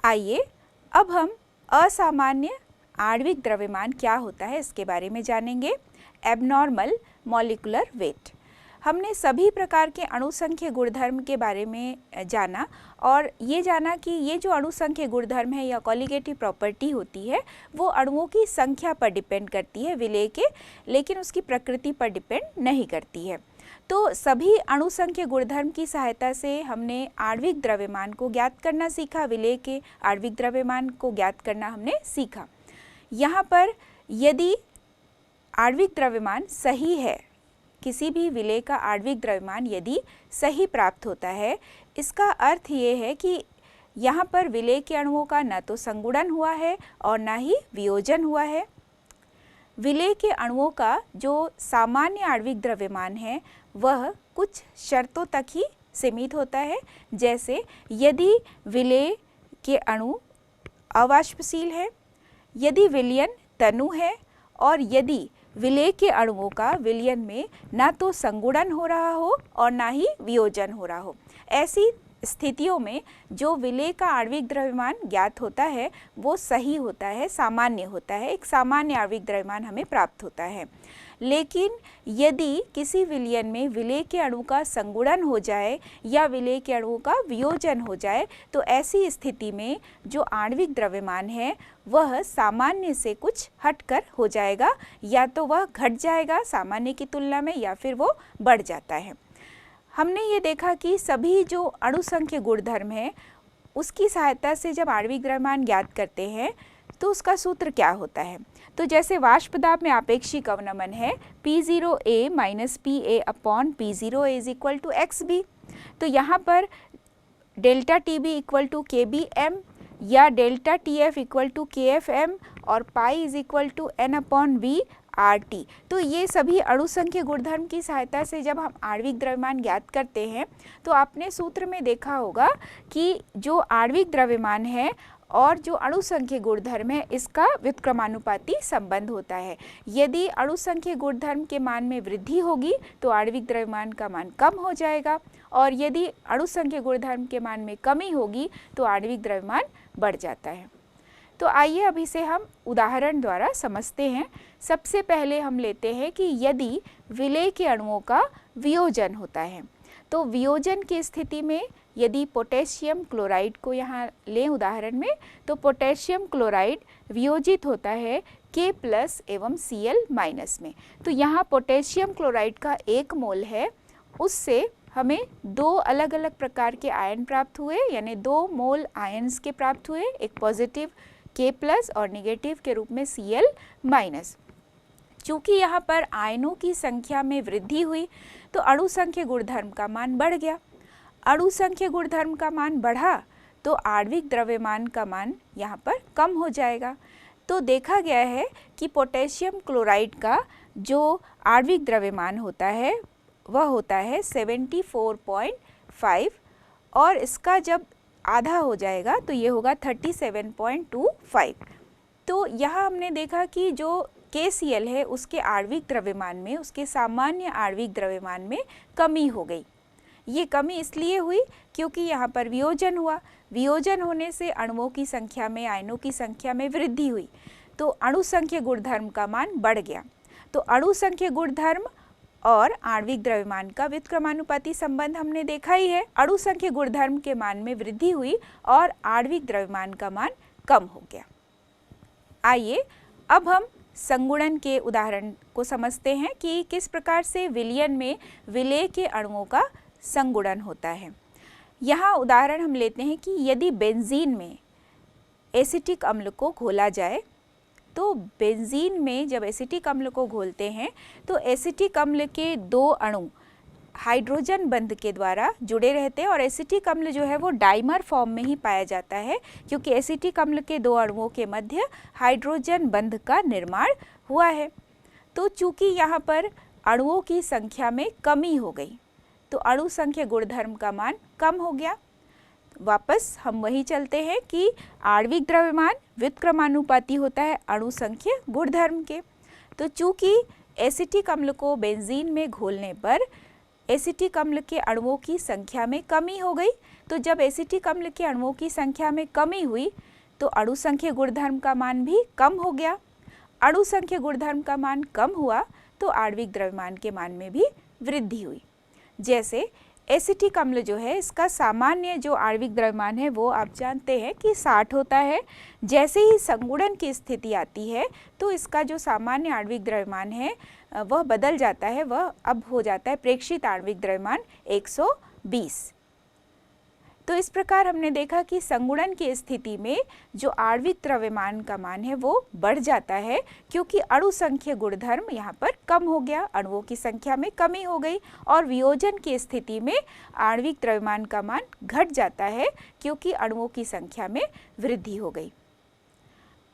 आइए अब हम असामान्य आणविक द्रव्यमान क्या होता है इसके बारे में जानेंगे। Abnormal molecular weight. हमने सभी प्रकार के अणुसंख्यक गुणधर्म के बारे में जाना और ये जाना कि ये जो अणुसंख्यक गुणधर्म है या कॉलिगेटिव प्रॉपर्टी होती है वो अणुओं की संख्या पर डिपेंड करती है विलेय के, लेकिन उसकी प्रकृति पर डिपेंड नहीं करती है। तो सभी अणुसंख्यक गुणधर्म की सहायता से हमने आणविक द्रव्यमान को ज्ञात करना सीखा, विलेय के आणविक द्रव्यमान को ज्ञात करना हमने सीखा। यहाँ पर यदि आणविक द्रव्यमान सही है, किसी भी विलेय का आणविक द्रव्यमान यदि सही प्राप्त होता है, इसका अर्थ ये है कि यहाँ पर विलेय के अणुओं का न तो संगुणन हुआ है और न ही वियोजन हुआ है। विलेय के अणुओं का जो सामान्य आणविक द्रव्यमान है वह कुछ शर्तों तक ही सीमित होता है, जैसे यदि विलेय के अणु अवाष्पशील है, यदि विलयन तनु है और यदि विलेय के अणुओं का विलयन में ना तो संगुणन हो रहा हो और ना ही वियोजन हो रहा हो। ऐसी स्थितियों में जो विलेय का आणविक द्रव्यमान ज्ञात होता है वो सही होता है, सामान्य होता है, एक सामान्य आणविक द्रव्यमान हमें प्राप्त होता है। लेकिन यदि किसी विलयन में विलेय के अणु का संगुणन हो जाए या विलेय के अणुओं का वियोजन हो जाए तो ऐसी स्थिति में जो आणविक द्रव्यमान है वह सामान्य से कुछ हटकर हो जाएगा, या तो वह घट जाएगा सामान्य की तुलना में या फिर वो बढ़ जाता है। हमने ये देखा कि सभी जो अणुसंख्यक गुणधर्म है उसकी सहायता से जब आणविक द्रव्यमान ज्ञात करते हैं तो उसका सूत्र क्या होता है। तो जैसे वाष्प दाब में आपेक्षिक अवनमन है P0A minus PA upon P0A is equal to XB, तो यहाँ पर delta TB equal to KBM या delta TF equal to KFM और pi is equal to N upon V RT। तो ये सभी अणुसंख्यक गुणधर्म की सहायता से जब हम आणविक द्रव्यमान ज्ञात करते हैं तो आपने सूत्र में देखा होगा कि जो आणविक द्रव्यमान है और जो अणुसंख्यक गुणधर्म है इसका व्युत्क्रमानुपाती संबंध होता है। यदि अणुसंख्यक गुणधर्म के मान में वृद्धि होगी तो आणविक द्रव्यमान का मान कम हो जाएगा और यदि अणुसंख्यक गुणधर्म के मान में कमी होगी तो आणविक द्रव्यमान बढ़ जाता है। तो आइए अब इसे हम उदाहरण द्वारा समझते हैं। सबसे पहले हम लेते हैं कि यदि विलेय के अणुओं का वियोजन होता है, तो वियोजन की स्थिति में यदि पोटेशियम क्लोराइड को यहाँ लें उदाहरण में, तो पोटेशियम क्लोराइड वियोजित होता है K प्लस एवं Cl माइनस में। तो यहाँ पोटेशियम क्लोराइड का 1 मोल है, उससे हमें 2 अलग अलग प्रकार के आयन प्राप्त हुए, यानी 2 मोल आयन्स के प्राप्त हुए, एक पॉजिटिव K प्लस और नेगेटिव के रूप में Cl माइनस। चूँकि यहाँ पर आयनों की संख्या में वृद्धि हुई तो अणुसंख्यक गुणधर्म का मान बढ़ गया। अणुसंख्यक गुणधर्म का मान बढ़ा तो आणविक द्रव्यमान का मान यहाँ पर कम हो जाएगा। तो देखा गया है कि पोटेशियम क्लोराइड का जो आणविक द्रव्यमान होता है वह होता है 74.5 और इसका जब आधा हो जाएगा तो ये होगा 37.25। तो यहाँ हमने देखा कि जो KCl है उसके आणविक द्रव्यमान में, उसके सामान्य आणविक द्रव्यमान में कमी हो गई। ये कमी इसलिए हुई क्योंकि यहाँ पर वियोजन हुआ। वियोजन होने से अणुओं की संख्या में, आयनों की संख्या में वृद्धि हुई, तो अणुसंख्यक गुणधर्म का मान बढ़ गया। तो अणुसंख्यक गुणधर्म और आणविक द्रव्यमान का व्युत्क्रमानुपाती संबंध हमने देखा ही है। अणुसंख्यक गुणधर्म के मान में वृद्धि हुई और आणविक द्रव्यमान का मान कम हो गया। आइए अब हम संगुणन के उदाहरण को समझते हैं कि किस प्रकार से विलयन में विलेय के अणुओं का संगुणन होता है। यहाँ उदाहरण हम लेते हैं कि यदि बेंजीन में एसिटिक अम्ल को घोला जाए, तो बेंजीन में जब एसिटिक अम्ल को घोलते हैं तो एसिटिक अम्ल के 2 अणु हाइड्रोजन बंध के द्वारा जुड़े रहते हैं और एसिटिक अम्ल जो है वो डाइमर फॉर्म में ही पाया जाता है, क्योंकि एसिटिक अम्ल के 2 अणुओं के मध्य हाइड्रोजन बंध का निर्माण हुआ है। तो चूँकि यहाँ पर अणुओं की संख्या में कमी हो गई तो अणुसंख्यक गुणधर्म का मान कम हो गया। वापस हम वही चलते हैं कि आणविक द्रव्यमान व्युत्क्रमानुपाती होता है अणुसंख्यक गुणधर्म के। तो चूँकि एसिटिक अम्ल को बेंजीन में घोलने पर एसिटिक अम्ल के अणुओं की संख्या में कमी हो गई, तो जब एसिटिक अम्ल के अणुओं की संख्या में कमी हुई तो अणु संख्या गुणधर्म का मान भी कम हो गया। अणु संख्या गुणधर्म का मान कम हुआ तो आणविक द्रव्यमान के मान में भी वृद्धि हुई। जैसे एसिटिक अम्ल जो है, इसका सामान्य जो आणविक द्रव्यमान है वो आप जानते हैं कि 60 होता है। जैसे ही संगुणन की स्थिति आती है तो इसका जो सामान्य आणविक द्रव्यमान है वह बदल जाता है, वह अब हो जाता है प्रेक्षित आणविक द्रव्यमान 120। तो इस प्रकार हमने देखा कि संगुणन की स्थिति में जो आणविक द्रव्यमान का मान है वो बढ़ जाता है, क्योंकि अणु संख्या गुणधर्म यहाँ पर कम हो गया, अणुओं की संख्या में कमी हो गई। और वियोजन की स्थिति में आणविक द्रव्यमान का मान घट जाता है, क्योंकि अणुओं की संख्या में वृद्धि हो गई।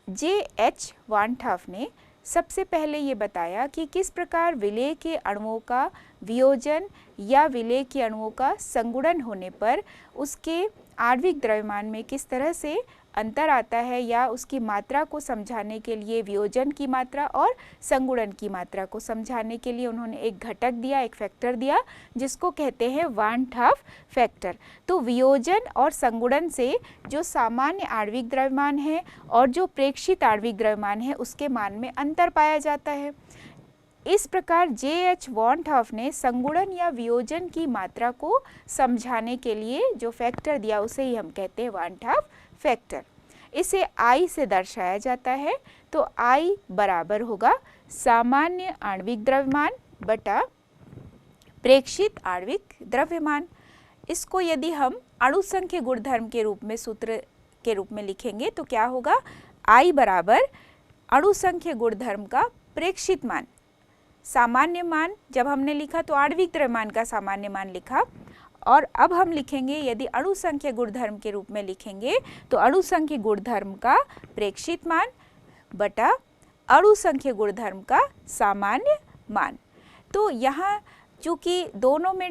J.H. वान ठाफ ने सबसे पहले ये बताया कि किस प्रकार विलेय के अणुओं का वियोजन या विलेय के अणुओं का संगुणन होने पर उसके आणविक द्रव्यमान में किस तरह से अंतर आता है, या उसकी मात्रा को समझाने के लिए वियोजन की मात्रा और संगुणन की मात्रा को समझाने के लिए उन्होंने एक घटक दिया, एक फैक्टर दिया, जिसको कहते हैं वान ठाफ फैक्टर। तो वियोजन और संगुणन से जो सामान्य आणविक द्रव्यमान है और जो प्रेक्षित आणविक द्रव्यमान है उसके मान में अंतर पाया जाता है। इस प्रकार J.H. वान ठाफ ने संगुणन या वियोजन की मात्रा को समझाने के लिए जो फैक्टर दिया उसे ही हम कहते हैं वान ठाफ फैक्टर। इसे I से दर्शाया जाता है। तो I बराबर होगा सामान्य आणविक द्रव्यमान बटा प्रेक्षित आणविक द्रव्यमान। इसको यदि हम अणु संख्या गुणधर्म के रूप में सूत्र के रूप में लिखेंगे तो क्या होगा, I बराबर अणु संख्या गुणधर्म का प्रेक्षित मान, सामान्य मान जब हमने लिखा तो आणविक द्रव्यमान का सामान्य मान लिखा, और अब हम लिखेंगे यदि अणु संख्या गुणधर्म के रूप में लिखेंगे तो अणु संख्या गुणधर्म का प्रेक्षित मान बटा अणु संख्या गुणधर्म का सामान्य मान। तो यहाँ चूँकि दोनों में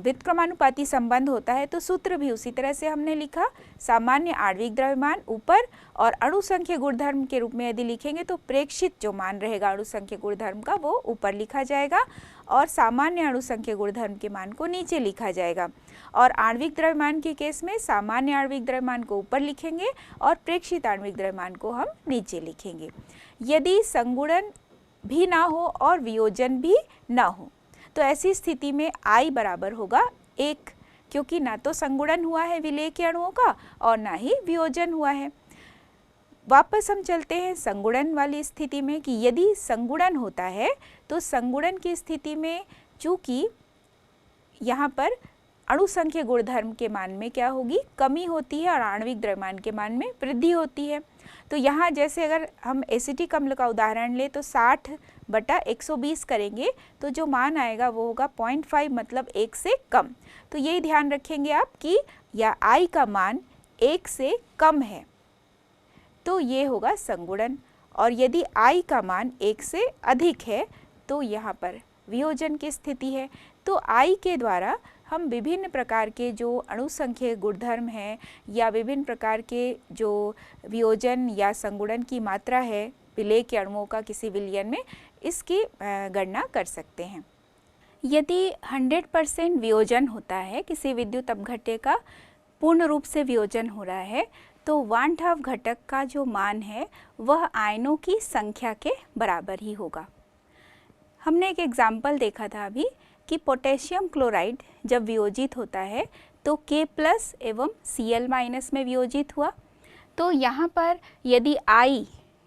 व्युत्क्रमानुपाती संबंध होता है तो सूत्र भी उसी तरह से हमने लिखा, सामान्य आणविक द्रव्यमान ऊपर और अणु संख्या गुणधर्म के रूप में यदि लिखेंगे तो प्रेक्षित जो मान रहेगा अणु संख्या गुणधर्म का वो ऊपर लिखा जाएगा और सामान्य अणु संख्या गुणधर्म के मान को नीचे लिखा जाएगा। और आणविक द्रव्यमान के केस में सामान्य आणविक द्रव्यमान को ऊपर लिखेंगे और प्रेक्षित आणविक द्रव्यमान को हम नीचे लिखेंगे। यदि संगुणन भी ना हो और वियोजन भी ना हो तो ऐसी स्थिति में I बराबर होगा 1, क्योंकि ना तो संगुणन हुआ है विलेय के अणुओं का और ना ही वियोजन हुआ है। वापस हम चलते हैं संगुणन वाली स्थिति में कि यदि संगुणन होता है तो संगुणन की स्थिति में चूँकि यहाँ पर अणु संख्या गुणधर्म के मान में क्या होगी, कमी होती है और आणविक द्रव्यमान के मान में वृद्धि होती है। तो यहाँ जैसे अगर हम एसिटिक अम्ल का उदाहरण लें तो 60 बटा 120 करेंगे तो जो मान आएगा वो होगा 0.5, मतलब 1 से कम। तो यही ध्यान रखेंगे आप कि या I का मान 1 से कम है तो ये होगा संगुणन, और यदि I का मान 1 से अधिक है तो यहाँ पर वियोजन की स्थिति है। तो I के द्वारा हम विभिन्न प्रकार के जो अणु संख्या गुणधर्म हैं या विभिन्न प्रकार के जो वियोजन या संगुणन की मात्रा है विलेय के अणुओं का किसी विलयन में, इसकी गणना कर सकते हैं। यदि 100% वियोजन होता है, किसी विद्युत अपघट्य का पूर्ण रूप से वियोजन हो रहा है, तो वान ठाफ घटक का जो मान है वह आयनों की संख्या के बराबर ही होगा। हमने एक एग्जाम्पल देखा था अभी कि पोटेशियम क्लोराइड जब वियोजित होता है तो K+ एवं Cl- में वियोजित हुआ। तो यहाँ पर यदि I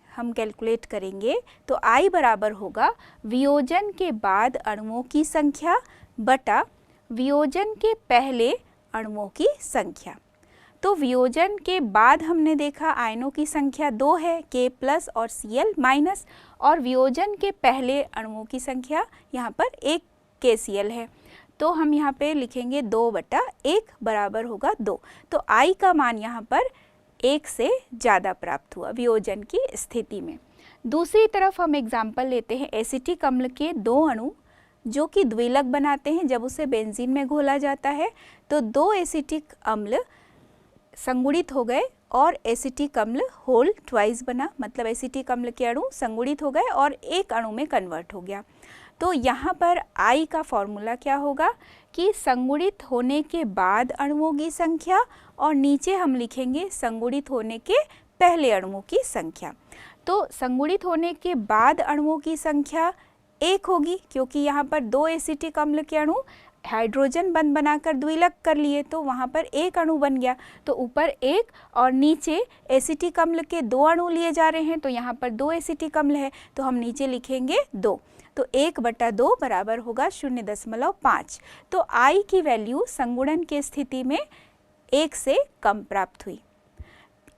हम कैलकुलेट करेंगे तो I बराबर होगा वियोजन के बाद अणुओं की संख्या बटा वियोजन के पहले अणुओं की संख्या। तो वियोजन के बाद हमने देखा आयनों की संख्या 2 है, K+ और Cl-, और वियोजन के पहले अणुओं की संख्या यहाँ पर 1 KCl है। तो हम यहाँ पे लिखेंगे 2/1 बराबर होगा 2। तो I का मान यहाँ पर 1 से ज़्यादा प्राप्त हुआ वियोजन की स्थिति में। दूसरी तरफ हम एग्जाम्पल लेते हैं एसिटिक अम्ल के 2 अणु जो कि द्विलक बनाते हैं जब उसे बेंजीन में घोला जाता है। तो 2 एसिटिक अम्ल संगुणित हो गए और एसिटिक अम्ल होल ट्वाइस बना, मतलब एसिटिक अम्ल के अणु संगुणित हो गए और एक अणु में कन्वर्ट हो गया। तो यहाँ पर I का फॉर्मूला क्या होगा कि संगुणित होने के बाद अणुओं की संख्या और नीचे हम लिखेंगे संगुणित होने के पहले अणुओं की संख्या। तो संगुणित होने के बाद अणुओं की संख्या 1 होगी, क्योंकि यहाँ पर 2 एसिटिक अम्ल के अणु हाइड्रोजन बंध बनाकर द्विलक कर लिए तो वहाँ पर 1 अणु बन गया। तो ऊपर 1 और नीचे एसिटिक अम्ल के 2 अणु लिए जा रहे हैं, तो यहाँ पर 2 एसिटिक अम्ल है तो हम नीचे लिखेंगे 2। तो 1/2 बराबर होगा 0.5। तो I की वैल्यू संगुणन की स्थिति में 1 से कम प्राप्त हुई।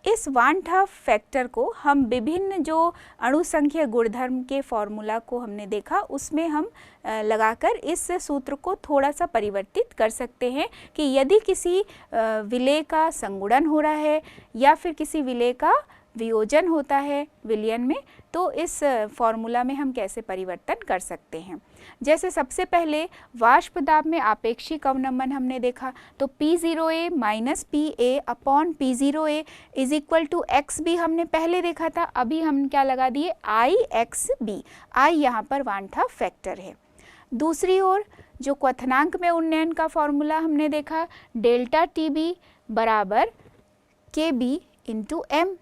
इस वान हाफ फैक्टर को हम विभिन्न जो अणुसंख्यक गुणधर्म के फॉर्मूला को हमने देखा उसमें हम लगाकर इस सूत्र को थोड़ा सा परिवर्तित कर सकते हैं कि यदि किसी विलेय का संगुणन हो रहा है या फिर किसी विलेय का वियोजन होता है विलयन में, तो इस फॉर्मूला में हम कैसे परिवर्तन कर सकते हैं। जैसे सबसे पहले वाष्प दाब में आपेक्षिक अवनमन हमने देखा, तो P0A minus PA upon P0A is equal to XB हमने पहले देखा था, अभी हम क्या लगा दिए IXB। I यहाँ पर वान हाफ फैक्टर है। दूसरी ओर जो क्वथनांक में उन्नयन का फॉर्मूला हमने देखा, डेल्टा TB बराबर KB इंटू M।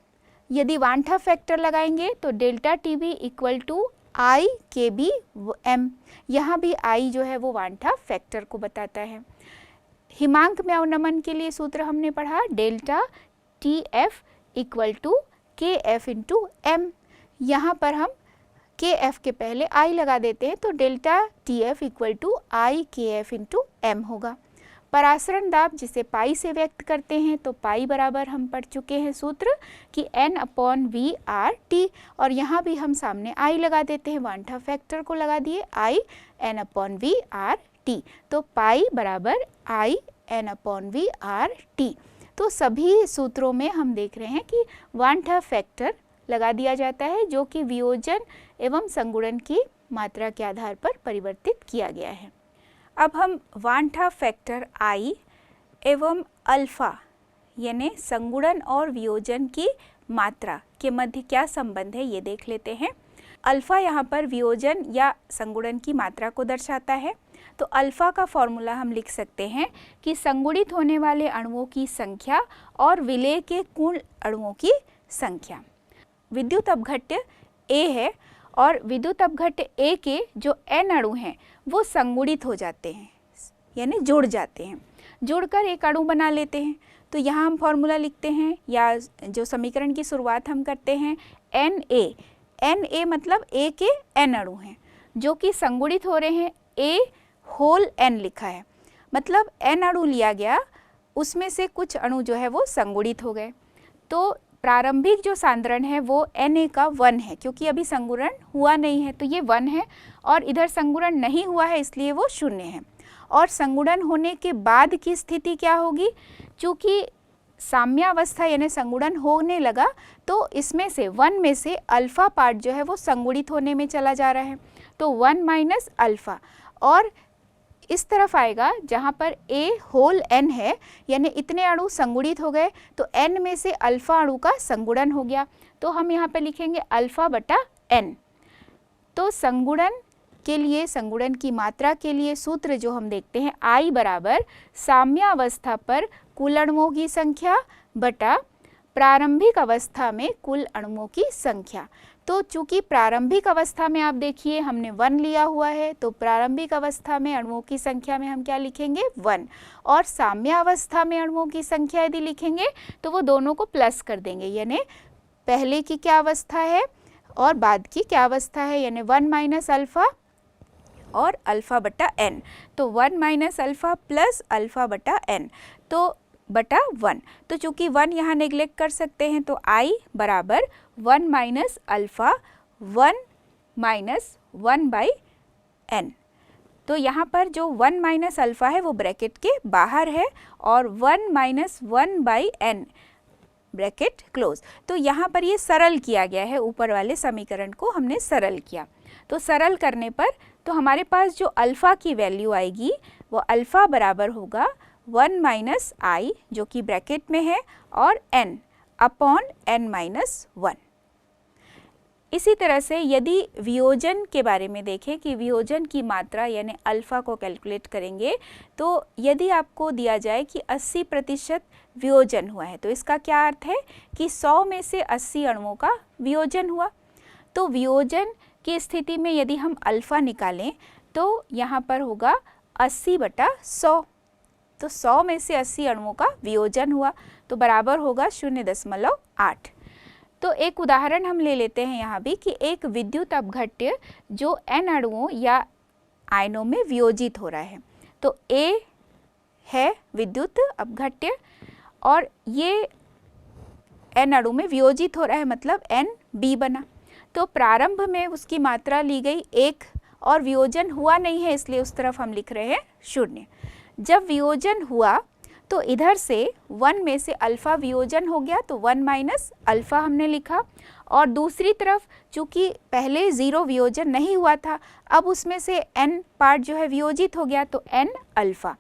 यदि वान हाफ फैक्टर लगाएंगे तो delta TB equal to IKBM। यहाँ भी I जो है वो वान हाफ फैक्टर को बताता है। हिमांक में अवनमन के लिए सूत्र हमने पढ़ा delta TF equal to KF into M। यहाँ पर हम KF के पहले I लगा देते हैं तो delta TF equal to IKF into M होगा। परासरण दाब जिसे पाई से व्यक्त करते हैं, तो पाई बराबर हम पढ़ चुके हैं सूत्र कि N/V/R/T, और यहाँ भी हम सामने I लगा देते हैं, वान हाफ फैक्टर को लगा दिए I N/V/R/T, तो पाई बराबर I N/V/R/T। तो सभी सूत्रों में हम देख रहे हैं कि वान हाफ फैक्टर लगा दिया जाता है जो कि वियोजन एवं संगुणन की मात्रा के आधार पर परिवर्तित किया गया है। अब हम वान हाफ फैक्टर I एवं अल्फा यानी संगुणन और वियोजन की मात्रा के मध्य क्या संबंध है ये देख लेते हैं। अल्फा यहाँ पर वियोजन या संगुणन की मात्रा को दर्शाता है, तो अल्फा का फॉर्मूला हम लिख सकते हैं कि संगुणित होने वाले अणुओं की संख्या और विलेय के कुल अणुओं की संख्या। विद्युत अपघट्य A है और विद्युत अपघट्य A के जो N अणु हैं वो संगुणित हो जाते हैं यानी जुड़ जाते हैं, जुड़कर एक अणु बना लेते हैं। तो यहाँ हम फॉर्मूला लिखते हैं या जो समीकरण की शुरुआत हम करते हैं Na मतलब A के N अणु हैं जो कि संगुणित हो रहे हैं। A होल N लिखा है, मतलब N अणु लिया गया, उसमें से कुछ अणु जो है वो संगुणित हो गए। तो प्रारंभिक जो सांद्रण है वो Na का 1 है, क्योंकि अभी संगुणन हुआ नहीं है तो ये 1 है, और इधर संगुणन नहीं हुआ है इसलिए वो 0 है। और संगुणन होने के बाद की स्थिति क्या होगी, चूँकि साम्यावस्था यानी संगुणन होने लगा तो इसमें से 1 में से अल्फा पार्ट जो है वो संगुणित होने में चला जा रहा है, तो 1 माइनस अल्फा, और इस तरफ आएगा जहाँ पर A होल N है यानी इतने अणु संगुणित हो गए तो N में से अल्फा अणु का संगुणन हो गया, तो हम यहाँ पे लिखेंगे अल्फा बटा N। तो संगुणन के लिए, संगुणन की मात्रा के लिए सूत्र जो हम देखते हैं I बराबर साम्यावस्था पर कुल अणुओं की संख्या बटा प्रारंभिक अवस्था में कुल अणुओं की संख्या। तो चूंकि प्रारंभिक अवस्था में आप देखिए हमने 1 लिया हुआ है, तो प्रारंभिक अवस्था में अणुओं की संख्या में हम क्या लिखेंगे 1, और साम्यावस्था में अणुओं की संख्या यदि लिखेंगे तो वो दोनों को प्लस कर देंगे, यानी पहले की क्या अवस्था है और बाद की क्या अवस्था है, यानी 1 माइनस अल्फा और अल्फा बटा n। तो 1 माइनस अल्फा प्लस अल्फा बटा n तो बटा 1। तो चूंकि 1 यहाँ नेग्लेक्ट कर सकते हैं तो I बराबर 1 minus alpha 1 minus 1 by n। तो यहाँ पर जो 1 माइनस अल्फा है वो ब्रैकेट के बाहर है और 1 minus 1 by n bracket close. तो यहाँ पर ये सरल किया गया है, ऊपर वाले समीकरण को हमने सरल किया। तो सरल करने पर तो हमारे पास जो अल्फ़ा की वैल्यू आएगी वो अल्फ़ा बराबर होगा 1 माइनस I जो कि ब्रैकेट में है और n अपॉन n माइनस 1। इसी तरह से यदि वियोजन के बारे में देखें कि वियोजन की मात्रा यानी अल्फ़ा को कैलकुलेट करेंगे, तो यदि आपको दिया जाए कि 80% वियोजन हुआ है, तो इसका क्या अर्थ है कि 100 में से 80 अणुओं का वियोजन हुआ। तो वियोजन की स्थिति में यदि हम अल्फ़ा निकालें तो यहाँ पर होगा 80/100। तो 100 में से 80 अणुओं का वियोजन हुआ तो बराबर होगा 0.8। तो एक उदाहरण हम ले लेते हैं यहाँ भी कि एक विद्युत अपघट्य जो n अणुओं या आयनों में वियोजित हो रहा है। तो A है विद्युत अपघट्य और ये n अणु में वियोजित हो रहा है, मतलब NB बना। तो प्रारंभ में उसकी मात्रा ली गई 1 और वियोजन हुआ नहीं है, इसलिए उस तरफ हम लिख रहे हैं 0। जब वियोजन हुआ तो इधर से 1 में से अल्फ़ा वियोजन हो गया तो 1 माइनस अल्फ़ा हमने लिखा, और दूसरी तरफ चूँकि पहले 0 वियोजन नहीं हुआ था, अब उसमें से n पार्ट जो है वियोजित हो गया तो n अल्फ़ा।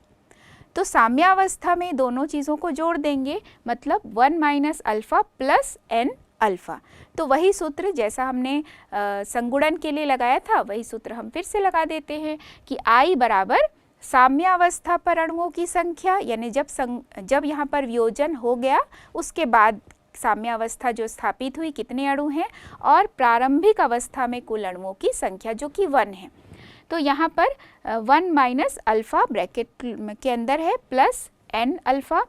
तो साम्यावस्था में दोनों चीज़ों को जोड़ देंगे, मतलब 1 minus alpha plus n alpha. तो वही सूत्र जैसा हमने संगुणन के लिए लगाया था, वही सूत्र हम फिर से लगा देते हैं कि I बराबर साम्यावस्था पर अणुओं की संख्या, यानी जब यहाँ पर वियोजन हो गया उसके बाद साम्यावस्था जो स्थापित हुई कितने अणु हैं, और प्रारंभिक अवस्था में कुल अणुओं की संख्या जो कि 1 है। तो यहाँ पर 1 माइनस अल्फ़ा ब्रैकेट के अंदर है प्लस n अल्फ़ा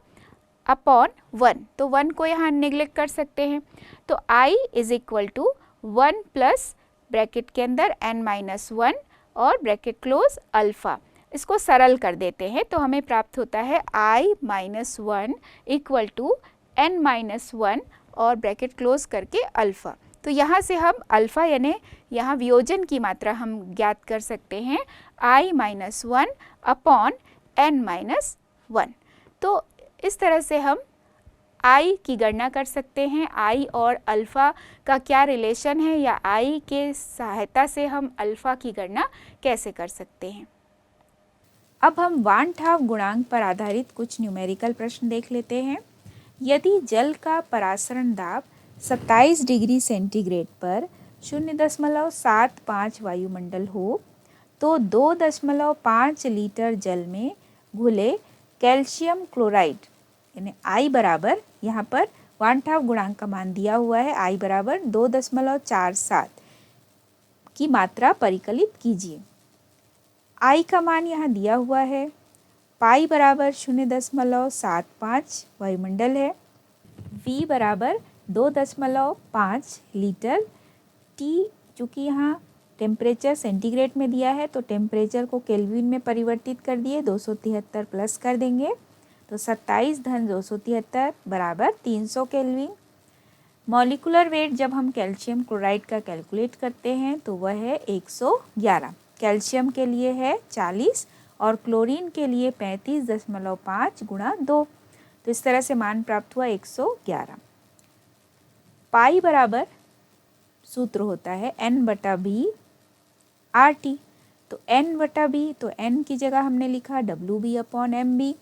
अपॉन 1, तो 1 को यहाँ निगलेक्ट कर सकते हैं। तो I is equal to 1 plus bracket के अंदर n माइनस 1 और ब्रैकेट क्लोज अल्फ़ा। इसको सरल कर देते हैं तो हमें प्राप्त होता है I minus 1 equal to n minus 1 और ब्रैकेट क्लोज करके अल्फ़ा। तो यहाँ से हम अल्फ़ा यानी यहाँ वियोजन की मात्रा हम ज्ञात कर सकते हैं I minus 1 upon n minus 1। तो इस तरह से हम I की गणना कर सकते हैं। I और अल्फ़ा का क्या रिलेशन है, या I के सहायता से हम अल्फ़ा की गणना कैसे कर सकते हैं। अब हम वान ठाव गुणांक पर आधारित कुछ न्यूमेरिकल प्रश्न देख लेते हैं। यदि जल का परासरण दाब 27 डिग्री सेंटीग्रेड पर 0.75 वायुमंडल हो तो 2.5 लीटर जल में घुले कैल्शियम क्लोराइड यानी I बराबर, यहाँ पर वान ठाव गुणांक का मान दिया हुआ है, I बराबर 2.47 की मात्रा परिकलित कीजिए। I का मान यहाँ दिया हुआ है, पाई बराबर 0.75 वायुमंडल है, V बराबर 2.5 लीटर, T चूँकि यहाँ टेम्परेचर सेंटीग्रेड में दिया है तो टेम्परेचर को केल्विन में परिवर्तित कर दिए, 273 प्लस कर देंगे तो 27 धन 273 बराबर 300 केल्विन। मॉलिक्यूलर वेट जब हम कैल्शियम क्लोराइड का कैलकुलेट करते हैं तो वह है 111। कैल्शियम के लिए है 40 और क्लोरीन के लिए 35.5 गुणा 2, तो इस तरह से मान प्राप्त हुआ 111। पाई बराबर सूत्र होता है n/b RT, तो n/b, तो n की जगह हमने लिखा WB/MB।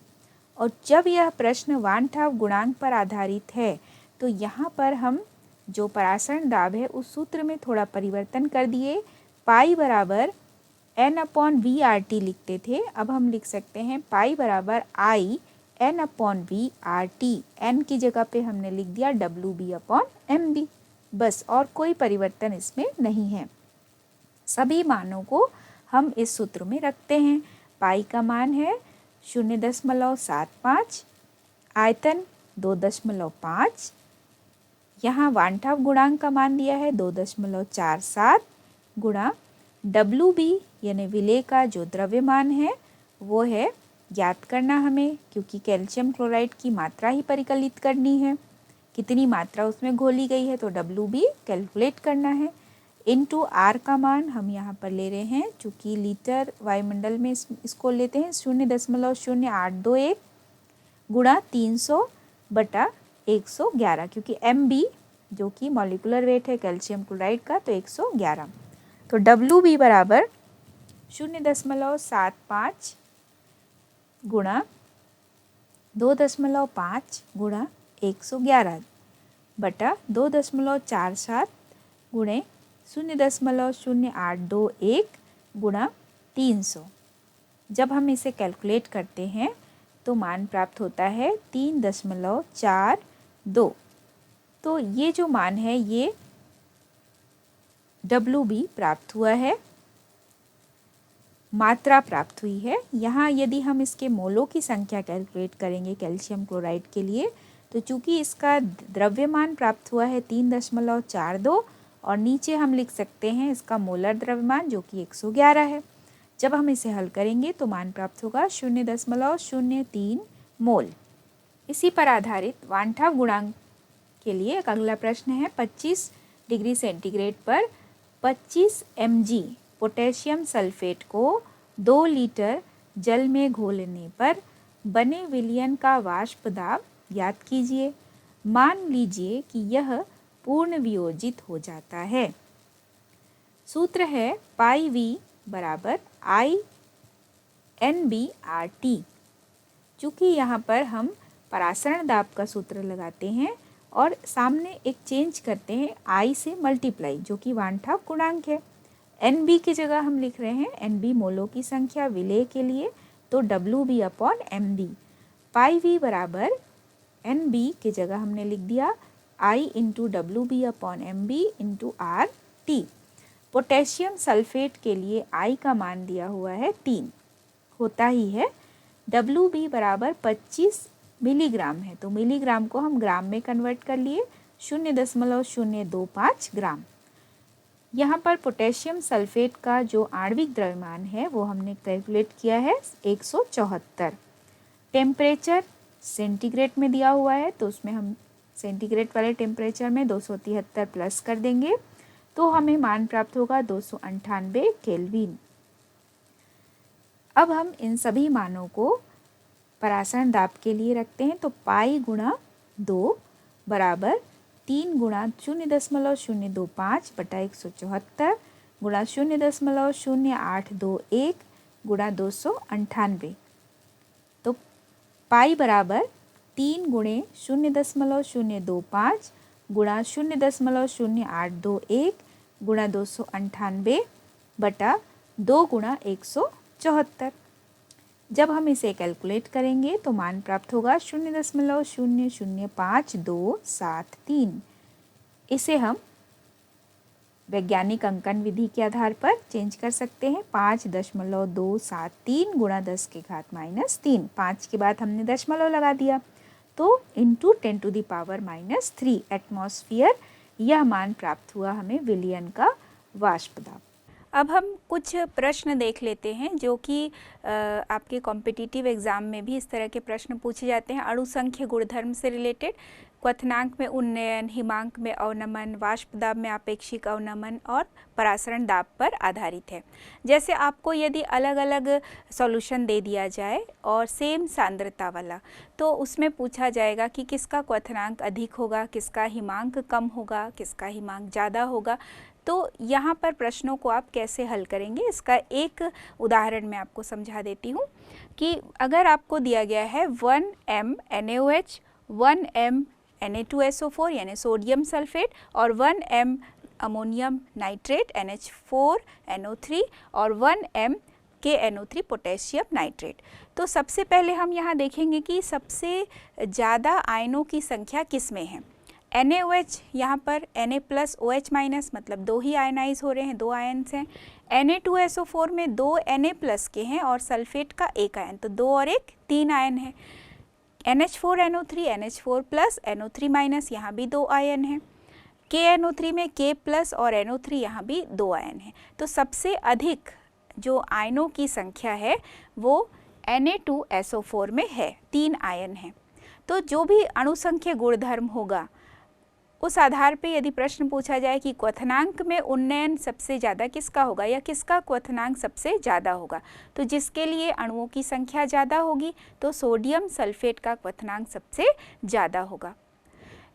और जब यह प्रश्न वान ठाव गुणांक पर आधारित है तो यहाँ पर हम जो परासरण दाब है उस सूत्र में थोड़ा परिवर्तन कर दिए। पाई बराबर n/v/RT लिखते थे, अब हम लिख सकते हैं पाई बराबर I n/v RT। n की जगह पे हमने लिख दिया WB/MB, बस, और कोई परिवर्तन इसमें नहीं है। सभी मानों को हम इस सूत्र में रखते हैं। पाई का मान है 0.75, आयतन 2.5, यहाँ वान ठाव गुणांक का मान दिया है 2.47 गुणा WB यानी विलेय का जो द्रव्यमान है वो है ज्ञात करना हमें, क्योंकि कैल्शियम क्लोराइड की मात्रा ही परिकलित करनी है, कितनी मात्रा उसमें घोली गई है तो WB कैलकुलेट करना है। इनटू R का मान हम यहाँ पर ले रहे हैं, चूँकि लीटर वायुमंडल में इसको लेते हैं 0.0821 गुणा 300/111, क्योंकि MB जो कि मॉलिक्यूलर वेट है कैल्शियम क्लोराइड का तो 111। तो WB बराबर 0.75 गुणा 2.5 गुणा 111 बटा 2.47 गुणे 0.0821 गुणा 300। जब हम इसे कैलकुलेट करते हैं तो मान प्राप्त होता है 3.42। तो ये जो मान है ये WB प्राप्त हुआ है, मात्रा प्राप्त हुई है। यहाँ यदि हम इसके मोलों की संख्या कैलकुलेट करेंगे कैल्शियम क्लोराइड के लिए, तो चूँकि इसका द्रव्यमान प्राप्त हुआ है 3.42 और नीचे हम लिख सकते हैं इसका मोलर द्रव्यमान जो कि 111 है। जब हम इसे हल करेंगे तो मान प्राप्त होगा 0.03 मोल। इसी पर आधारित वान ठाव गुणांक के लिए एक अगला प्रश्न है। 25 डिग्री सेंटीग्रेड पर 25 mg पोटेशियम सल्फेट को 2 लीटर जल में घोलने पर बने विलयन का वाष्प दाब ज्ञात कीजिए। मान लीजिए कि यह पूर्ण वियोजित हो जाता है। सूत्र है पाई V बराबर INBRT। चूँकि यहाँ पर हम परासरण दाब का सूत्र लगाते हैं और सामने एक चेंज करते हैं I से मल्टीप्लाई जो कि वान ठाव गुणांक है। NB की जगह हम लिख रहे हैं NB मोलों की संख्या विलेय के लिए, तो WB अपॉन MB। पाई V बराबर NB की जगह हमने लिख दिया I into WB upon MB into RT। Potassium sulphate के लिए I का मान दिया हुआ है 3, होता ही है। WB बराबर 25 मिलीग्राम है, तो मिलीग्राम को हम ग्राम में कन्वर्ट कर लिए 0.025 ग्राम। यहाँ पर पोटेशियम सल्फेट का जो आणविक द्रव्यमान है वो हमने कैलकुलेट किया है 174। टेम्परेचर सेंटीग्रेड में दिया हुआ है, तो उसमें हम सेंटीग्रेड वाले टेम्परेचर में 273 प्लस कर देंगे तो हमें मान प्राप्त होगा 298 केल्विन। अब हम इन सभी मानों को परासरण दाब के लिए रखते हैं, तो पाई गुणा 2 बराबर 3 गुणा 0.025 बटा 174 गुणा 0.0821 गुणा 298। तो पाई बराबर 3 गुणे 0.025 गुणा 0.0821 गुणा 298 बटा 2 गुणा 174। जब हम इसे कैलकुलेट करेंगे तो मान प्राप्त होगा 0.00527 इसे हम वैज्ञानिक अंकन विधि के आधार पर चेंज कर सकते हैं। 5.273 गुणा 10 की घात -3, 5 के बाद हमने दशमलव लगा दिया तो इंटू 10⁻³ एटमॉस्फेयर, यह मान प्राप्त हुआ हमें विलयन का वाष्प दाब। अब हम कुछ प्रश्न देख लेते हैं जो कि आपके कॉम्पिटिटिव एग्ज़ाम में भी इस तरह के प्रश्न पूछे जाते हैं। अणुसंख्य गुणधर्म से रिलेटेड, क्वथनांक में उन्नयन, हिमांक में अवनमन, वाष्प दाब में आपेक्षिक अवनमन और परासरण दाब पर आधारित है। जैसे आपको यदि अलग अलग सॉल्यूशन दे दिया जाए और सेम सांद्रता वाला, तो उसमें पूछा जाएगा कि किसका क्वथनांक अधिक होगा, किसका हिमांक कम होगा, किसका हिमांक ज़्यादा होगा। तो यहाँ पर प्रश्नों को आप कैसे हल करेंगे, इसका एक उदाहरण मैं आपको समझा देती हूँ कि अगर आपको दिया गया है 1m NaOH, 1m Na2SO4 यानी सोडियम सल्फेट और 1m अमोनियम नाइट्रेट NH4NO3 और 1m KNO3 पोटेशियम नाइट्रेट। तो सबसे पहले हम यहाँ देखेंगे कि सबसे ज़्यादा आयनों की संख्या किस में है। NaOH यहाँ पर Na प्लस OH माइनस मतलब 2 ही आयनाइज हो रहे हैं, 2 आयन्स हैं। Na2SO4 में 2 Na प्लस के हैं और सल्फेट का 1 आयन, तो 2 और 1 3 आयन है। NH4NO3 NH4 plus NO3 minus यहाँ भी 2 आयन हैं। KNO3 में K प्लस और NO3 यहाँ भी 2 आयन हैं। तो सबसे अधिक जो आयनों की संख्या है वो Na2SO4 में है, 3 आयन हैं। तो जो भी अणुसंख्य गुणधर्म होगा उस आधार पे यदि प्रश्न पूछा जाए कि क्वथनांक में उन्नयन सबसे ज़्यादा किसका होगा या किसका क्वथनांक सबसे ज़्यादा होगा, तो जिसके लिए अणुओं की संख्या ज़्यादा होगी तो सोडियम सल्फेट का क्वथनांक सबसे ज़्यादा होगा।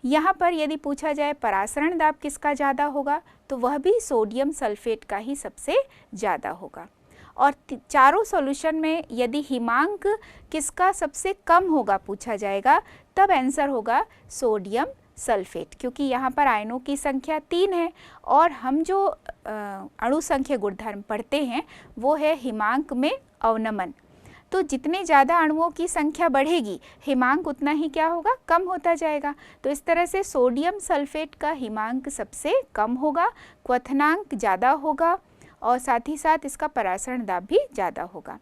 यहाँ पर यदि पूछा जाए परासरण दाब किसका ज़्यादा होगा, तो वह भी सोडियम सल्फेट का ही सबसे ज़्यादा होगा। और चारों सॉल्यूशन में यदि हिमांक किसका सबसे कम होगा पूछा जाएगा, तब आंसर होगा सोडियम सल्फेट, क्योंकि यहाँ पर आयनों की संख्या 3 है और हम जो अणु संख्य गुणधर्म पढ़ते हैं वो है हिमांक में अवनमन। तो जितने ज़्यादा अणुओं की संख्या बढ़ेगी हिमांक उतना ही क्या होगा, कम होता जाएगा। तो इस तरह से सोडियम सल्फेट का हिमांक सबसे कम होगा, क्वथनांक ज़्यादा होगा और साथ ही साथ इसका परासरण दाब भी ज़्यादा होगा।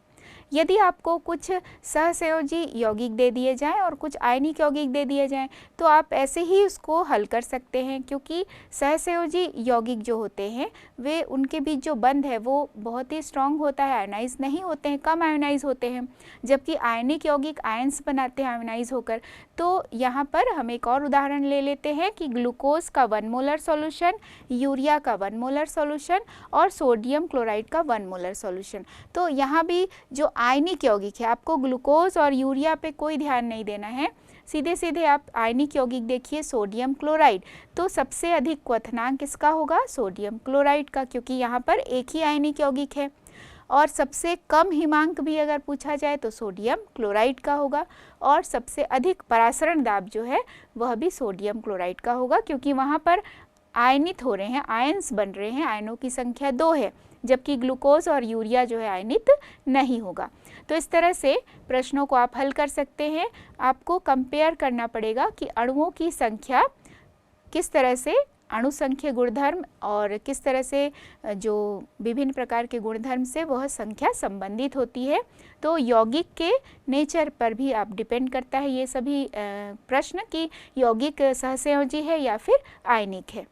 यदि आपको कुछ सहसंयोजी यौगिक दे दिए जाएं और कुछ आयनिक यौगिक दे दिए जाएं तो आप ऐसे ही उसको हल कर सकते हैं, क्योंकि सहसंयोजी यौगिक जो होते हैं वे उनके बीच जो बंध है वो बहुत ही स्ट्रांग होता है, आयनाइज नहीं होते हैं, कम आयनाइज होते हैं, जबकि आयनिक यौगिक आयंस बनाते हैं आयनाइज होकर। तो यहाँ पर हम एक और उदाहरण ले लेते हैं कि ग्लूकोज का 1 मोलर सॉल्यूशन, यूरिया का 1 मोलर सॉल्यूशन और सोडियम क्लोराइड का 1 मोलर सॉल्यूशन। तो यहाँ भी जो आयनिक यौगिक है, आपको ग्लूकोज और यूरिया पे कोई ध्यान नहीं देना है, सीधे सीधे आप आयनिक यौगिक देखिए सोडियम क्लोराइड। तो सबसे अधिक क्वथनांक किसका होगा, सोडियम क्लोराइड का, क्योंकि यहाँ पर एक ही आयनिक यौगिक है। और सबसे कम हिमांक भी अगर पूछा जाए तो सोडियम क्लोराइड का होगा और सबसे अधिक परासरण दाब जो है वह भी सोडियम क्लोराइड का होगा, क्योंकि वहाँ पर आयनित हो रहे हैं, आयंस बन रहे हैं, आयनों की संख्या 2 है, जबकि ग्लूकोज और यूरिया जो है आयनित नहीं होगा। तो इस तरह से प्रश्नों को आप हल कर सकते हैं। आपको कंपेयर करना पड़ेगा कि अणुओं की संख्या किस तरह से अणु संख्य गुणधर्म और किस तरह से जो विभिन्न प्रकार के गुणधर्म से वह संख्या संबंधित होती है। तो यौगिक के नेचर पर भी आप डिपेंड करता है ये सभी प्रश्न कि यौगिक सहसंयोजी है या फिर आयनिक है।